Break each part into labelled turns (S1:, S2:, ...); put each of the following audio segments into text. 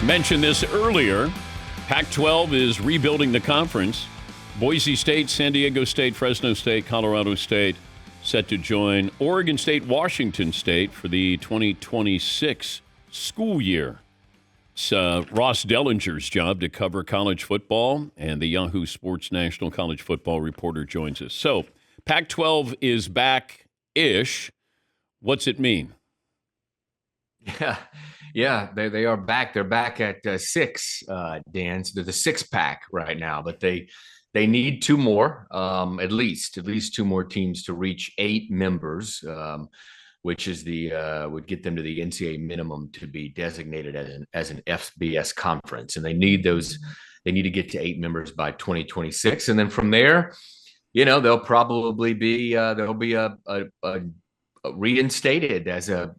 S1: Mentioned this earlier. Pac-12 is rebuilding the conference. Boise State, San Diego State, Fresno State, Colorado State set to join Oregon State, Washington State for the 2026 school year. It's Ross Dellenger's job to cover college football, and the Yahoo Sports National College Football reporter joins us. So, Pac-12 is back-ish. What's it mean?
S2: Yeah, they are back. They're back at six, Dan. So they're the six-pack right now, but they need two more, at least two more teams to reach 8 members, which is would get them to the NCAA minimum to be designated as an FBS conference, and they need those. They need to get to 8 members by 2026, and then from there, they'll probably be there'll be a reinstated as a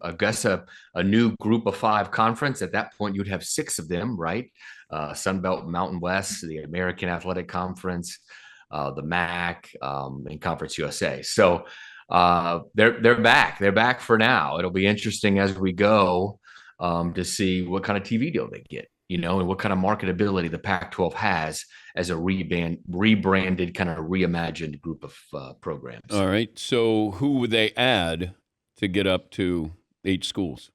S2: new group of 5 conference. At that point, you'd have 6 of them, right? Sun Belt, Mountain West, the American Athletic Conference, the MAC, and Conference USA. So they're back. They're back for now. It'll be interesting as we go to see what kind of TV deal they get, and what kind of marketability the Pac-12 has as a rebranded, kind of reimagined group of programs.
S1: All right. So who would they add to get up to 8 schools?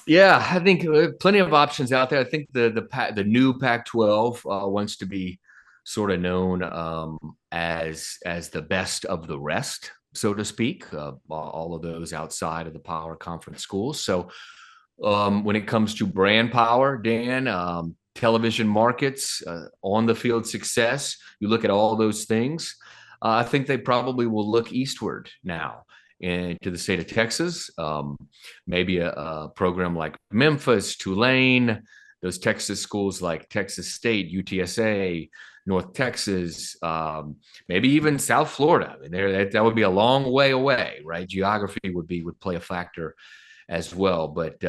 S2: Yeah, I think plenty of options out there. I think the new Pac-12 wants to be sort of known as the best of the rest, so to speak. All of those outside of the power conference schools. So when it comes to brand power, Dan, television markets, on the field success, you look at all those things, I think they probably will look eastward now and to the state of Texas. Maybe a program like Memphis, Tulane, those Texas schools like Texas State, UTSA, North Texas, maybe even South Florida. I mean, that would be a long way away, right? Geography would play a factor as well, but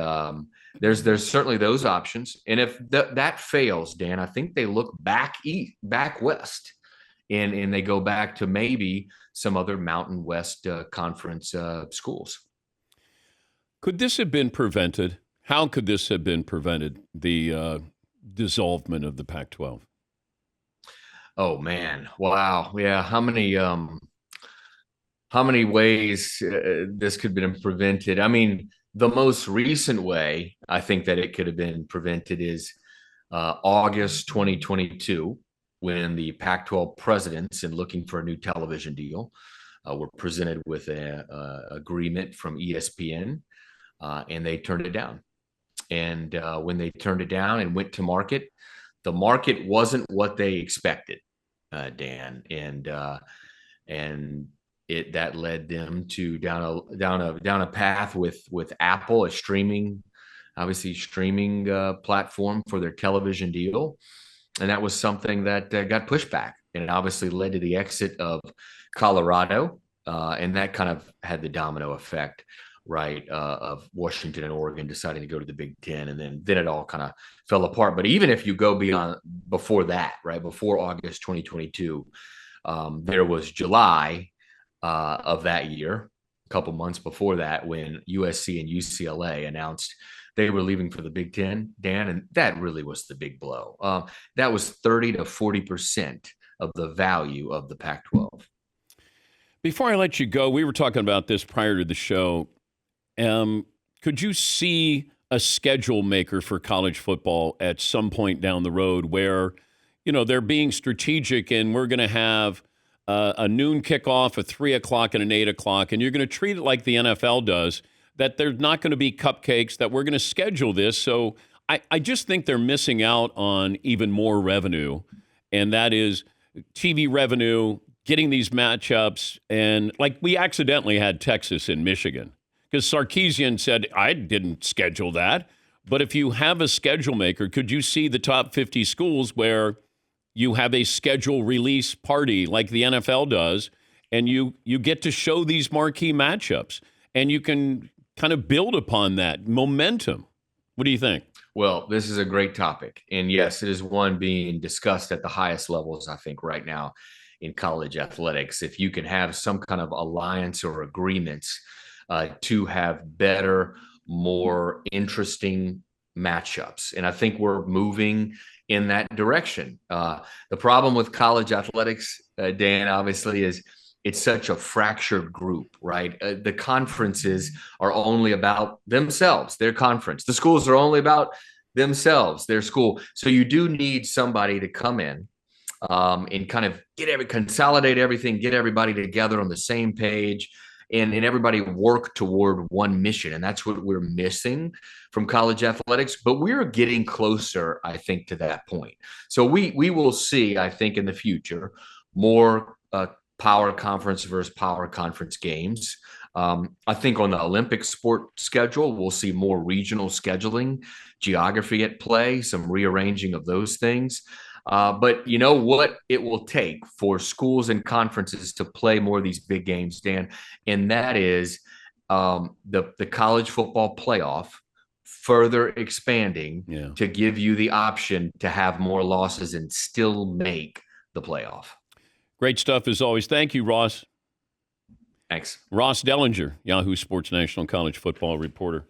S2: there's certainly those options. And if that fails, Dan, I think they look back west, and they go back to maybe some other Mountain West conference schools.
S1: Could this have been prevented? How could this have been prevented? The dissolvement of the Pac-12.
S2: Oh man, wow, yeah. How many ways this could have been prevented? I mean, the most recent way I think that it could have been prevented is August 2022, when the Pac-12 presidents, in looking for a new television deal, were presented with an agreement from ESPN, and they turned it down. And when they turned it down and went to market, the market wasn't what they expected, Dan, and that led them to down a path with Apple, a streaming platform for their television deal, and that was something that got pushed back, and it obviously led to the exit of Colorado, and that kind of had the domino effect, right, of Washington and Oregon deciding to go to the Big Ten, and then it all kind of fell apart. But even if you go before that, right, before August 2022, there was July of that year, a couple months before that, when USC and UCLA announced they were leaving for the Big Ten, Dan, and that really was the big blow. That was 30 to 40% of the value of the Pac-12.
S1: Before I let you go, we were talking about this prior to the show. Could you see a schedule maker for college football at some point down the road where, they're being strategic, and we're going to have a noon kickoff, a 3 o'clock, and an 8 o'clock, and you're going to treat it like the NFL does, that there's not going to be cupcakes, that we're going to schedule this. So I just think they're missing out on even more revenue, and that is TV revenue, getting these matchups. And like, we accidentally had Texas and Michigan because Sarkisian said, I didn't schedule that. But if you have a schedule maker, could you see the top 50 schools where you have a schedule release party like the NFL does, and you get to show these marquee matchups, and you can kind of build upon that momentum? What do you think?
S2: Well, this is a great topic. And yes, it is one being discussed at the highest levels, I think, right now in college athletics. If you can have some kind of alliance or agreements to have better, more interesting matchups. And I think we're moving in that direction. The problem with college athletics, Dan, obviously, is it's such a fractured group, right? The conferences are only about themselves, their conference. The schools are only about themselves, their school. So you do need somebody to come in and kind of consolidate everything, get everybody together on the same page, and everybody work toward one mission. And that's what we're missing from college athletics. But we're getting closer, I think, to that point. So we will see, I think, in the future, more power conference versus power conference games. I think on the Olympic sport schedule, we'll see more regional scheduling, geography at play, some rearranging of those things. But you know what it will take for schools and conferences to play more of these big games, Dan, and that is the college football playoff further expanding to give you the option to have more losses and still make the playoff.
S1: Great stuff as always. Thank you, Ross.
S2: Thanks.
S1: Ross Dellenger, Yahoo Sports National college football reporter.